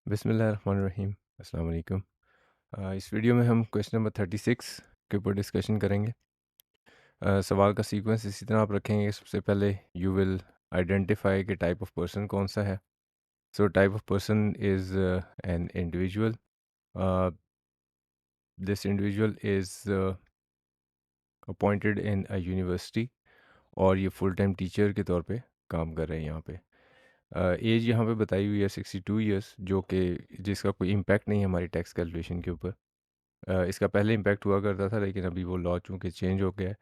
बिस्मिल्लाहिर्रहमानिर्रहीम। अस्सलाम वालेकुम। इस वीडियो में हम क्वेश्चन नंबर 36 के ऊपर डिस्कशन करेंगे। सवाल का सीक्वेंस इसी तरह आप रखेंगे। सबसे पहले यू विल आइडेंटिफाई कि टाइप ऑफ पर्सन कौन सा है। So type of person is an individual. This individual is appointed in a university और ये फुल टाइम टीचर के तौर पे काम कर रहे हैं यहाँ पे। एज यहाँ पे बताई हुई है 62 ईयर्स, जो कि जिसका कोई इम्पैक्ट नहीं है हमारी टैक्स कैलकुलेशन के ऊपर। इसका पहले इम्पैक्ट हुआ करता था, लेकिन अभी वो लॉ चूँकि चेंज हो गया है।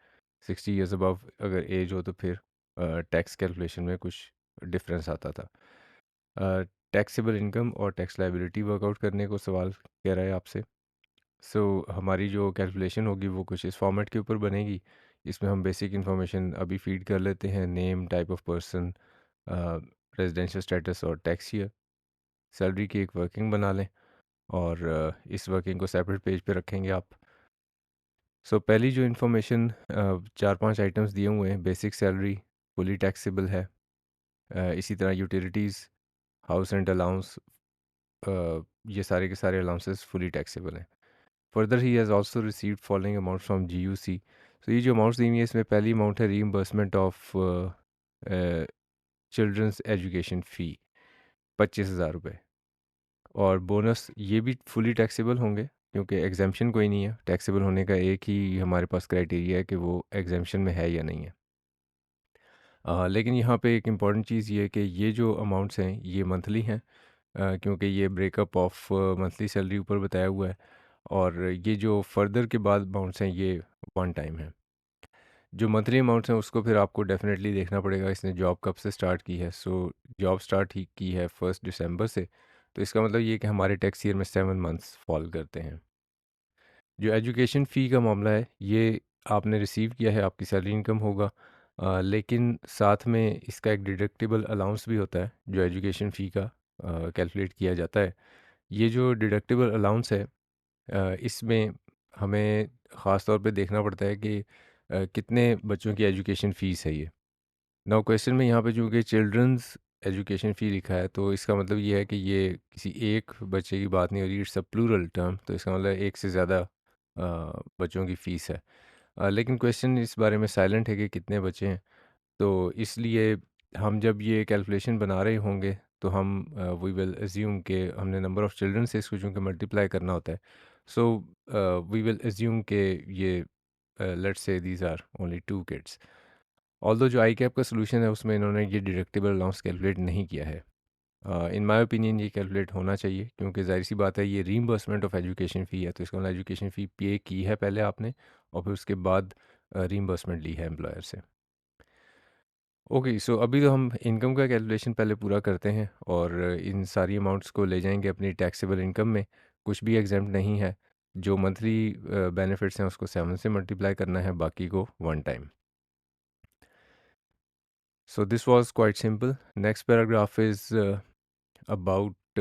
60 ईयर्स अबव अगर एज हो तो फिर टैक्स कैलकुलेशन में कुछ डिफरेंस आता था। टैक्सेबल इनकम और टैक्स लायबिलिटी वर्कआउट करने को सवाल कह रहा है आपसे। सो हमारी जो कैलकुलेशन होगी वो कुछ इस फॉर्मेट के ऊपर बनेगी। इसमें हम बेसिक इन्फॉर्मेशन अभी फीड कर लेते हैं: name, type of person, residential status और टैक्स ईयर। सैलरी की एक वर्किंग बना लें और इस वर्किंग को सेपरेट पेज पे रखेंगे आप। सो पहली जो इन्फॉर्मेशन 4-5 आइटम्स दिए हुए हैं: बेसिक सैलरी फुली टैक्सेबल है। इसी तरह यूटिलिटीज़, हाउस रेंट अलाउंस, ये सारे के सारे अलाउंसेस फुली टैक्सेबल हैं। Further he has also received following amount from GUC. तो ये जो अमाउंट्स दी हुई है, इसमें पहली अमाउंट है रीइंबर्समेंट ऑफ चिल्ड्रंस एजुकेशन फ़ी, 25,000 रुपये। और बोनस ये भी फुली टैक्सेबल होंगे, क्योंकि एग्जेम्पशन कोई नहीं है। टैक्सेबल होने का एक ही हमारे पास क्राइटेरिया है कि वो एग्जेम्पशन में है या नहीं है। लेकिन यहाँ पे एक इम्पॉर्टेंट चीज़ ये है कि ये जो अमाउंट्स हैं ये मंथली हैं, क्योंकि ये ब्रेकअप ऑफ मंथली सैलरी ऊपर बताया हुआ है। और ये जो फर्दर के बाद अमाउंट्स हैं ये वन टाइम है। जो मंथली अमाउंट्स हैं उसको फिर आपको डेफिनेटली देखना पड़ेगा इसने जॉब कब से स्टार्ट की है। सो जॉब स्टार्ट ही की है 1 दिसंबर से, तो इसका मतलब ये है कि हमारे टैक्स ईयर में 7 मंथ्स फॉल करते हैं। जो एजुकेशन फ़ी का मामला है ये आपने रिसीव किया है, आपकी सैलरी इनकम होगा। लेकिन साथ में इसका एक डिडक्टिबल अलाउंस भी होता है जो एजुकेशन फ़ी का कैलकुलेट किया जाता है। ये जो डिडक्टिबल अलाउंस है, इसमें हमें ख़ास तौर पे देखना पड़ता है कि कितने बच्चों की एजुकेशन फ़ीस है ये। नाउ क्वेश्चन में यहाँ पे चूँकि चिल्ड्रंस एजुकेशन फ़ी लिखा है, तो इसका मतलब ये है कि ये किसी एक बच्चे की बात नहीं हो रही, इट्स अ प्लूरल टर्म। तो इसका मतलब एक से ज़्यादा बच्चों की फ़ीस है। लेकिन क्वेश्चन इस बारे में साइलेंट है कि कितने बच्चे हैं। तो इसलिए हम जब ये कैलकुलेशन बना रहे होंगे तो हम वी विल अज्यूम कि हमने नंबर ऑफ़ चिल्ड्रन से इसको चूँकि मल्टीप्लाई करना होता है। सो वी विल अज्यूम कि ये let's say these are only 2 kids. Although जो आई कैप का सॉल्यूशन है उसमें इन्होंने ये डिडक्टिबल अलाउंस कैलकुलेट नहीं किया है। इन माय ओपिनियन ये कैलकुलेट होना चाहिए, क्योंकि ज़ाहिर-सी बात है ये रीइंबर्समेंट ऑफ एजुकेशन फ़ी है, तो इसका मतलब एजुकेशन फ़ी पे की है पहले आपने और फिर उसके बाद रीइंबर्समेंट ली है एम्प्लॉयर से। ओके, सो अभी तो हम इनकम का कैलकुलेशन पहले पूरा करते हैं और इन सारी अमाउंट्स को ले जाएँगे अपनी टैक्सेबल इनकम में। कुछ भी एग्ज़ेम्प्ट नहीं है। जो मंथली बेनिफिट्स हैं उसको 7 से मल्टीप्लाई करना है, बाकी को one time. So this was quite simple. Next paragraph is about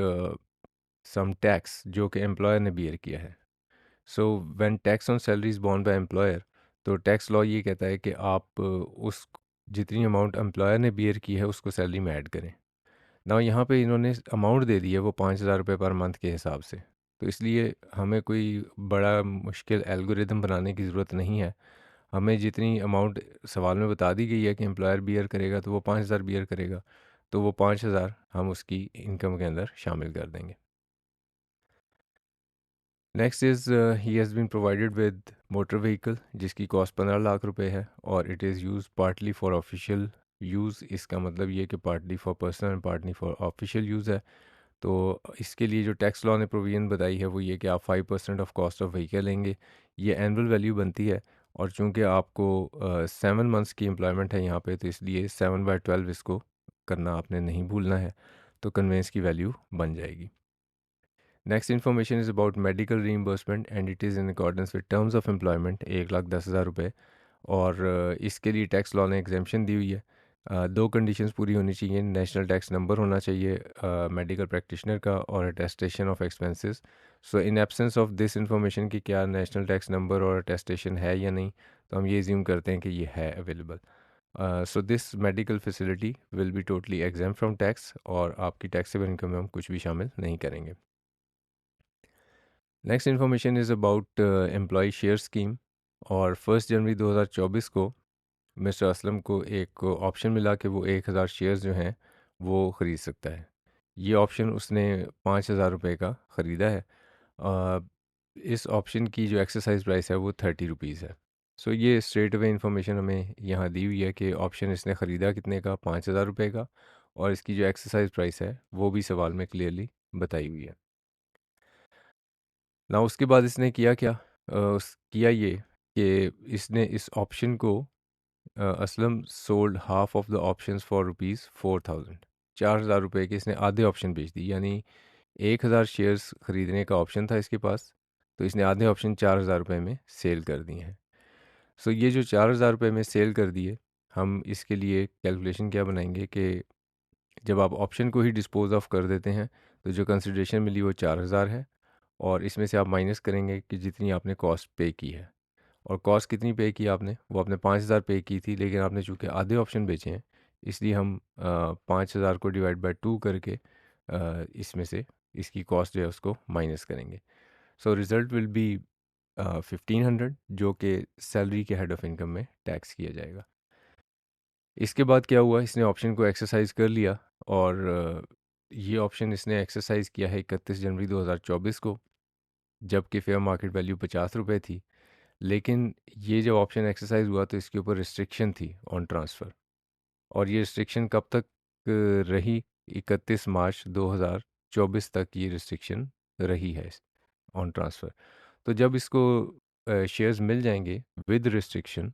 some tax जो कि एम्प्लॉयर ने बियर किया है। So when tax on salary is borne by employer, तो टैक्स लॉ ये कहता है कि आप उस जितनी अमाउंट एम्प्लॉयर ने बियर की है उसको सैलरी में ऐड करें। ना यहाँ पे इन्होंने अमाउंट दे दी है वो 5,000 रुपये पर मंथ के हिसाब से, तो इसलिए हमें कोई बड़ा मुश्किल एल्गोरिदम बनाने की ज़रूरत नहीं है। हमें जितनी अमाउंट सवाल में बता दी गई है कि एम्प्लॉयर बियर करेगा तो वो 5,000 बियर करेगा, तो वो 5,000 हम उसकी इनकम के अंदर शामिल कर देंगे। Next is he has been provided with motor vehicle जिसकी कॉस्ट 15 लाख रुपए है और it is use partly for official use. इसका मतलब ये कि partly for personal and partly for official use है। तो इसके लिए जो टैक्स लॉ ने प्रोविज़न बताई है वो ये कि आप 5% ऑफ कॉस्ट ऑफ व्हीकल लेंगे। ये एनुअल वैल्यू बनती है और चूँकि आपको 7 मंथ्स की एम्प्लॉयमेंट है यहाँ पे, तो इसलिए 7/12 इसको करना आपने नहीं भूलना है, तो कन्वेंस की वैल्यू बन जाएगी। Next information is about medical reimbursement and it is in accordance with terms of employment, 1,10,000 रुपये। और इसके लिए टैक्स लॉ ने एग्जेम्पशन दी हुई है। दो कंडीशंस पूरी होनी चाहिए: नेशनल टैक्स नंबर होना चाहिए मेडिकल प्रैक्टिशनर का और attestation of expenses. So in absence of this information कि क्या नेशनल टैक्स नंबर और अटेस्टेशन है या नहीं, तो हम ये ज्यूम करते हैं कि ये है available. So this medical facility will be totally exam from tax और आपकी टैक्सेबल इनकम में हम कुछ भी शामिल नहीं करेंगे। Next information is about employ share scheme. और 1 जनवरी 2024 को मिस्टर असलम को एक ऑप्शन मिला कि वो 1000 शेयर्स जो हैं वो ख़रीद सकता है। ये ऑप्शन उसने 5000 रुपये का ख़रीदा है। अ, इस ऑप्शन की जो एक्सरसाइज प्राइस है वो 30 रुपीज़ है। सो ये स्ट्रेट अवे इंफॉर्मेशन हमें यहाँ दी हुई है कि ऑप्शन इसने ख़रीदा कितने का, 5000 रुपये का, और इसकी जो एक्सरसाइज प्राइस है वो भी सवाल में क्लियरली बताई हुई है। ना उसके बाद इसने किया क्या, किया ये कि इसने इस ऑप्शन को Aslam sold half of the options for rupees 4000। 4000 रुपये के इसने आधे ऑप्शन बेच दी, यानी 1000 शेयर्स ख़रीदने का ऑप्शन था इसके पास, तो इसने आधे ऑप्शन 4000 रुपये में सेल कर दिए हैं। सो ये जो 4000 रुपये में सेल कर दिए, हम इसके लिए कैलकुलेशन क्या बनाएंगे कि जब आप ऑप्शन को ही डिस्पोज ऑफ कर देते हैं तो जो कंसिडरेशन मिली वो 4000 है, और इसमें से आप माइनस करेंगे कि जितनी आपने कॉस्ट पे की है। और कॉस्ट कितनी पे की आपने, वो आपने 5000 पे की थी, लेकिन आपने चूँकि आधे ऑप्शन बेचे हैं, इसलिए हम 5000 को डिवाइड बाय 2 करके इसमें से इसकी कॉस्ट जो है उसको माइनस करेंगे। सो रिज़ल्ट विल बी 1500, जो कि सैलरी के हेड ऑफ़ इनकम में टैक्स किया जाएगा। इसके बाद क्या हुआ, इसने ऑप्शन को एक्सरसाइज़ कर लिया, और ये ऑप्शन इसने एक्सरसाइज़ किया है 31 जनवरी 2024 को, जबकि फेयर मार्केट वैल्यू 50 रुपये थी। लेकिन ये जब ऑप्शन एक्सरसाइज हुआ तो इसके ऊपर रिस्ट्रिक्शन थी ऑन ट्रांसफ़र, और ये रिस्ट्रिक्शन कब तक रही, 31 मार्च 2024 तक ये रिस्ट्रिक्शन रही है ऑन ट्रांसफ़र। तो जब इसको शेयर्स मिल जाएंगे विद रिस्ट्रिक्शन,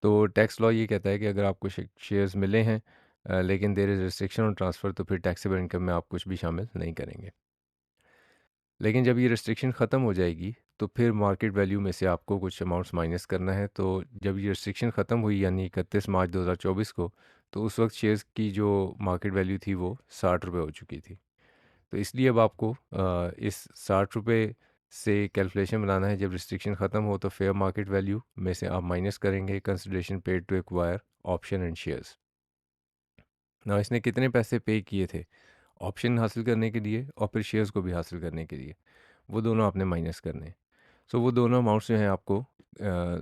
तो टैक्स लॉ ये कहता है कि अगर आपको शेयर्स मिले हैं लेकिन there is restriction on transfer, तो फिर टैक्सेबल इनकम में आप कुछ भी शामिल नहीं करेंगे। लेकिन जब ये रिस्ट्रिक्शन ख़त्म हो जाएगी तो फिर मार्केट वैल्यू में से आपको कुछ अमाउंट्स माइनस करना है। तो जब ये रिस्ट्रिक्शन ख़त्म हुई यानी 31 मार्च 2024 को, तो उस वक्त शेयर्स की जो मार्केट वैल्यू थी वो 60 रुपये हो चुकी थी। तो इसलिए अब आपको इस 60 रुपये से कैलकुलेशन बनाना है। जब रिस्ट्रिक्शन ख़त्म हो तो फेयर मार्केट वैल्यू में से आप माइनस करेंगे consideration paid to acquire option and shares. ना इसने कितने पैसे पे किए थे ऑप्शन हासिल करने के लिए और फिर शेयर्स को भी हासिल करने के लिए, वो दोनों आपने माइनस करने हैं। सो वो दोनों अमाउंट्स जो हैं आपको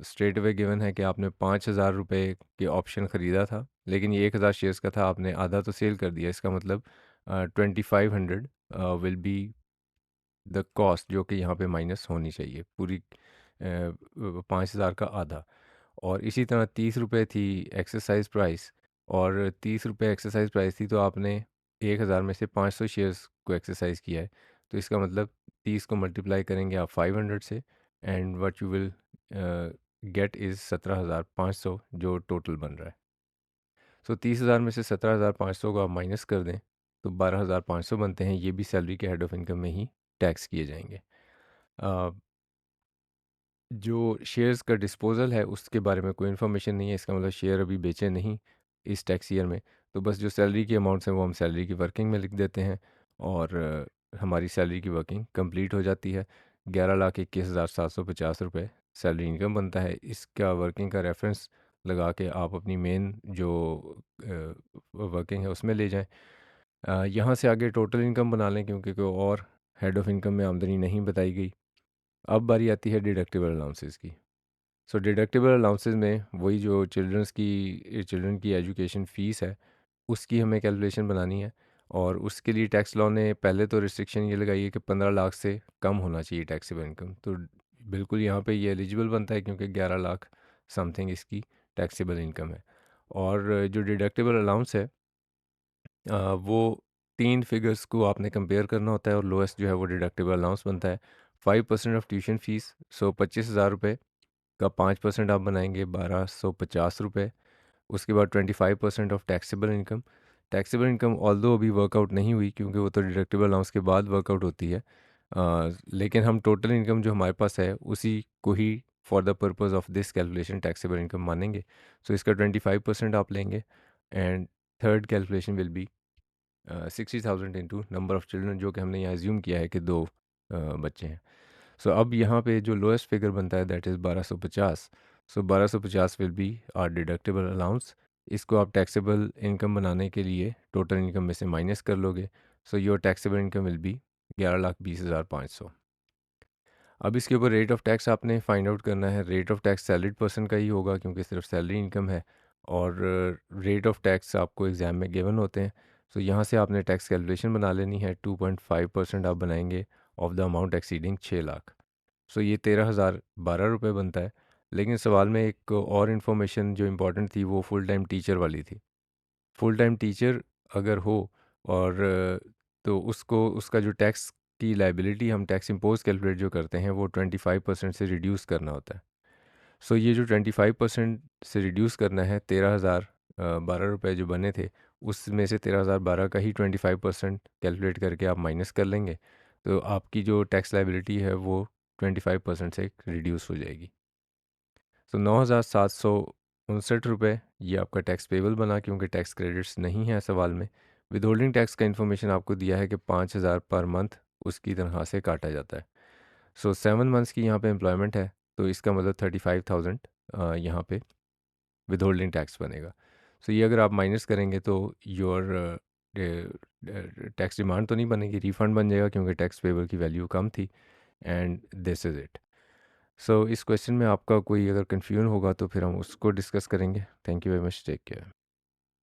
स्ट्रेट अवे गिवन है कि आपने 5000 रुपये के ऑप्शन ख़रीदा था, लेकिन ये 1000 शेयर्स का था, आपने आधा तो सेल कर दिया। इसका मतलब 2500 विल बी द कॉस्ट, जो कि यहाँ पे माइनस होनी चाहिए पूरी 5000 का आधा। और इसी तरह 30 रुपये थी एक्सरसाइज प्राइस, और 30 रुपये एक्सरसाइज प्राइस थी, तो आपने 1000 में से 500 शेयर्स को एक्सरसाइज किया है। तो इसका मतलब 30 को मल्टीप्लाई करेंगे आप 500 से, and what you will get is 17,500 जो टोटल बन रहा है। सो 30,000 में से 17,500 को आप माइनस कर दें तो 12,500 बनते हैं। ये भी सैलरी के हेड ऑफ इनकम में ही टैक्स किए जाएंगे। अ, जो शेयर्स का डिस्पोज़ल है उसके बारे में कोई इन्फॉर्मेशन नहीं है। इसका मतलब शेयर अभी बेचे नहीं इस टैक्स ईयर में। तो बस जो सैलरी की अमाउंट्स हैं वो हम सैलरी की वर्किंग में लिख देते हैं, और हमारी सैलरी की वर्किंग कंप्लीट हो जाती है। 11,21,750 रुपये सैलरी इनकम बनता है। इसका वर्किंग का रेफरेंस लगा के आप अपनी मेन जो वर्किंग है उसमें ले जाएं। यहाँ से आगे टोटल इनकम बना लें, क्योंकि कोई और हेड ऑफ इनकम में आमदनी नहीं बताई गई। अब बारी आती है डिडक्टिबल अलाउंसेस की। सो डिडक्टिबल अलाउंसेस में वही जो चिल्ड्रन की एजुकेशन फ़ीस है, उसकी हमें कैलकुलेशन बनानी है। और उसके लिए टैक्स लॉ ने पहले तो रिस्ट्रिक्शन ये लगाई है कि 15 लाख से कम होना चाहिए टैक्सेबल इनकम। तो बिल्कुल यहाँ पे ये एलिजिबल बनता है, क्योंकि 11 लाख समथिंग इसकी टैक्सेबल इनकम है। और जो डिडक्टिबल अलाउंस है वो 3 फिगर्स को आपने कंपेयर करना होता है, और लोएस्ट जो है वो डिडक्टिबल अलाउंस बनता है। 5% ऑफ ट्यूशन फ़ीस, सो 25,000 रुपये का 5% आप बनाएंगे 1250 रुपये। उसके बाद 25% of taxable income. Taxable income although अभी वर्कआउट नहीं हुई, क्योंकि वो तो डिडक्टिबल अलाउंस के बाद वर्कआउट होती है। लेकिन हम टोटल इनकम जो हमारे पास है उसी को ही for the purpose of this calculation taxable income मानेंगे। सो इसका 25% आप लेंगे, and third calculation will be 60,000 into number of children, जो कि हमने यहाँ एज्यूम किया है कि 2 बच्चे हैं। सो अब यहाँ पे जो लोएस्ट फिगर बनता है that is 1250। So 1250 will be our deductible allowance, इसको आप टैक्सेबल इनकम बनाने के लिए टोटल इनकम में से माइनस कर लोगे। So your taxable income will be 11,20,500। अब इसके ऊपर रेट ऑफ टैक्स आपने फाइंड आउट करना है। Rate of tax salaried person का ही होगा क्योंकि सिर्फ सैलरी इनकम है, और रेट ऑफ टैक्स आपको एग्ज़ाम में गिवन होते हैं। सो यहाँ से आपने टैक्स कैलकुलेशन बना लेनी है। 2.5% आप बनाएंगे of the amount exceeding 6 lakh. So ये 13,012 रुपये बनता है। लेकिन सवाल में एक और इन्फॉर्मेशन जो इम्पोर्टेंट थी वो फुल टाइम टीचर वाली थी। फुल टाइम टीचर अगर हो, और तो उसको उसका जो टैक्स की लाइबिलिटी हम टैक्स इम्पोज कैलकुलेट जो करते हैं वो 25% से रिड्यूस करना होता है। सो ये जो 25% से रिड्यूस करना है, 13,012 रुपये जो बने थे उसमें से 13,012 का ही 25% कैलकुलेट करके आप माइनस कर लेंगे, तो आपकी जो टैक्स लाइबिलिटी है वो 25% से रिड्यूस हो जाएगी। तो 9,759 रुपये ये आपका टैक्स पेबल बना क्योंकि टैक्स क्रेडिट्स नहीं है सवाल में। विद होल्डिंग टैक्स का इन्फॉर्मेशन आपको दिया है कि 5,000 पर मंथ उसकी तनख्वाह से काटा जाता है। सो 7 मंथ्स की यहाँ पे एम्प्लॉयमेंट है, तो इसका मतलब 35,000 यहाँ पे विद होल्डिंग टैक्स बनेगा। सो ये अगर आप माइनस करेंगे तो योर टैक्स डिमांड तो नहीं बनेगी, रिफंड बन जाएगा क्योंकि टैक्स पेबल की वैल्यू कम थी। And this is it. So इस क्वेश्चन में आपका कोई अगर कन्फ्यूजन होगा तो फिर हम उसको डिस्कस करेंगे। Thank you very much, take care.